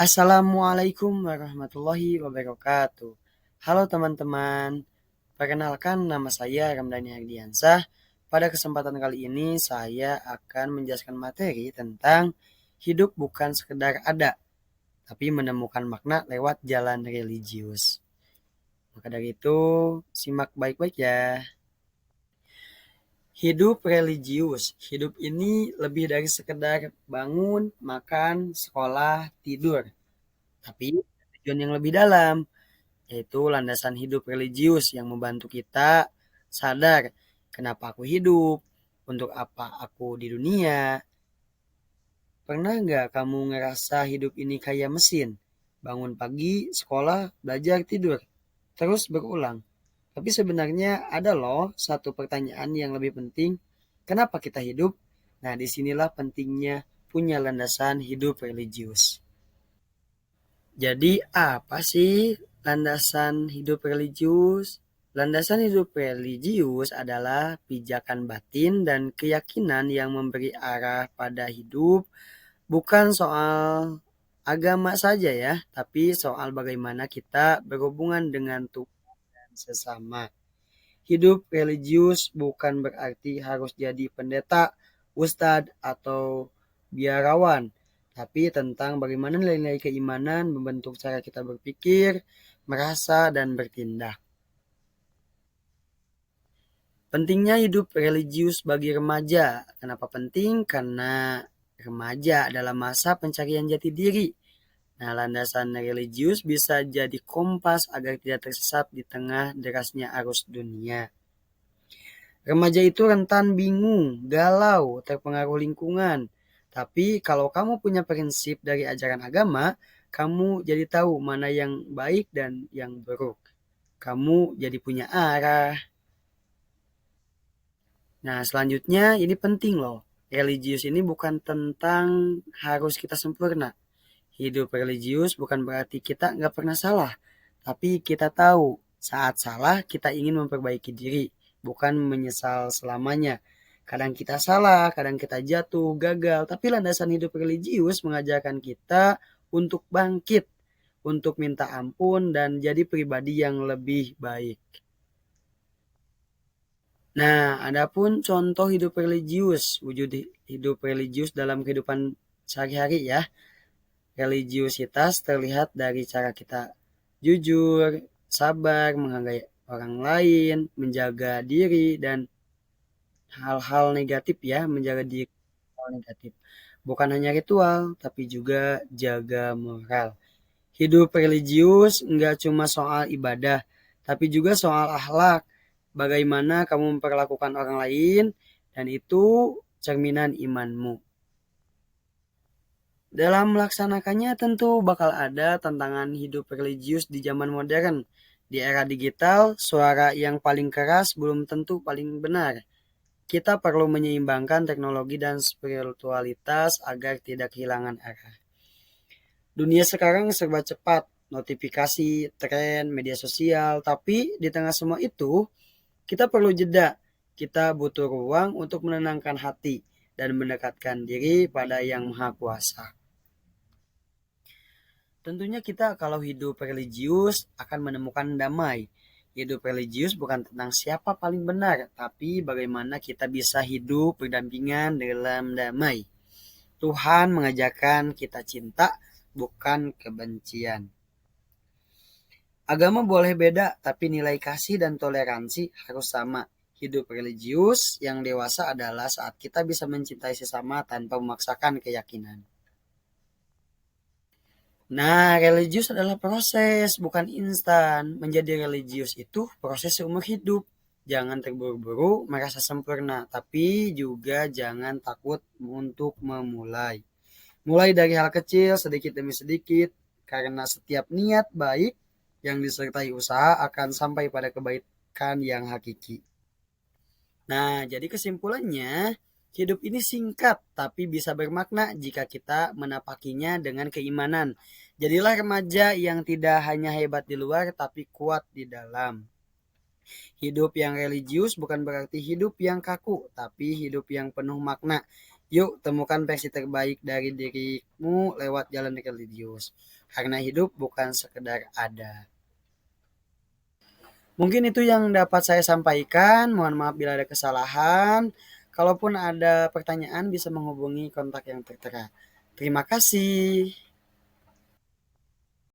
Assalamualaikum warahmatullahi wabarakatuh. Halo teman-teman, perkenalkan nama saya Ramdhani Ardiansah. Pada kesempatan kali ini saya akan menjelaskan materi tentang hidup bukan sekedar ada, tapi menemukan makna lewat jalan religius. Maka dari itu, simak baik-baik ya. Hidup religius, hidup ini lebih dari sekedar bangun, makan, sekolah, tidur. Tapi tujuan yang lebih dalam, yaitu landasan hidup religius yang membantu kita sadar kenapa aku hidup, untuk apa aku di dunia. Pernah nggak kamu ngerasa hidup ini kayak mesin? Bangun pagi, sekolah, belajar, tidur, terus berulang. Tapi sebenarnya ada loh satu pertanyaan yang lebih penting. Kenapa kita hidup? Nah, disinilah pentingnya punya landasan hidup religius. Jadi apa sih landasan hidup religius? Landasan hidup religius adalah pijakan batin dan keyakinan yang memberi arah pada hidup, bukan soal agama saja ya, tapi soal bagaimana kita berhubungan dengan Tuhan dan sesama. Hidup religius bukan berarti harus jadi pendeta, ustadz, atau biarawan, tapi tentang bagaimana nilai-nilai keimanan membentuk cara kita berpikir, merasa, dan bertindak. Pentingnya hidup religius bagi remaja. Kenapa penting? Karena remaja adalah masa pencarian jati diri. Nah, landasan religius bisa jadi kompas agar tidak tersesat di tengah derasnya arus dunia. Remaja itu rentan bingung, galau, terpengaruh lingkungan. Tapi kalau kamu punya prinsip dari ajaran agama, kamu jadi tahu mana yang baik dan yang buruk. Kamu jadi punya arah. Nah, selanjutnya ini penting loh. Religius ini bukan tentang harus kita sempurna. Hidup religius bukan berarti kita nggak pernah salah. Tapi kita tahu saat salah kita ingin memperbaiki diri, bukan menyesal selamanya. Kadang kita salah, kadang kita jatuh, gagal. Tapi landasan hidup religius mengajarkan kita untuk bangkit, untuk minta ampun, dan jadi pribadi yang lebih baik. Nah, adapun contoh hidup religius, wujud hidup religius dalam kehidupan sehari-hari ya. Religiusitas terlihat dari cara kita jujur, sabar, menghargai orang lain, menjaga diri, dan hal-hal negatif ya, menjaga diri hal negatif. Bukan hanya ritual, tapi juga jaga moral. Hidup religius nggak cuma soal ibadah, tapi juga soal akhlak. Bagaimana kamu memperlakukan orang lain, dan itu cerminan imanmu. Dalam melaksanakannya tentu bakal ada tantangan hidup religius di zaman modern. Di era digital, suara yang paling keras belum tentu paling benar. Kita perlu menyeimbangkan teknologi dan spiritualitas agar tidak kehilangan arah. Dunia sekarang serba cepat, notifikasi, tren, media sosial, tapi di tengah semua itu, kita perlu jeda. Kita butuh ruang untuk menenangkan hati dan mendekatkan diri pada Yang Maha Kuasa. Tentunya kita kalau hidup religius akan menemukan damai. Hidup religius bukan tentang siapa paling benar, tapi bagaimana kita bisa hidup berdampingan dalam damai. Tuhan mengajarkan kita cinta, bukan kebencian. Agama boleh beda, tapi nilai kasih dan toleransi harus sama. Hidup religius yang dewasa adalah saat kita bisa mencintai sesama tanpa memaksakan keyakinan. Nah, religius adalah proses, bukan instan. Menjadi religius itu proses seumur hidup. Jangan terburu-buru merasa sempurna, tapi juga jangan takut untuk memulai. Mulai dari hal kecil, sedikit demi sedikit, karena setiap niat baik yang disertai usaha akan sampai pada kebaikan yang hakiki. Nah, jadi kesimpulannya, hidup ini singkat tapi bisa bermakna jika kita menapakinya dengan keimanan. Jadilah remaja yang tidak hanya hebat di luar tapi kuat di dalam. Hidup yang religius bukan berarti hidup yang kaku, tapi hidup yang penuh makna. Yuk temukan versi terbaik dari dirimu lewat jalan religius. Karena hidup bukan sekedar ada. Mungkin itu yang dapat saya sampaikan. Mohon maaf bila ada kesalahan. Kalaupun ada pertanyaan bisa menghubungi kontak yang tertera. Terima kasih.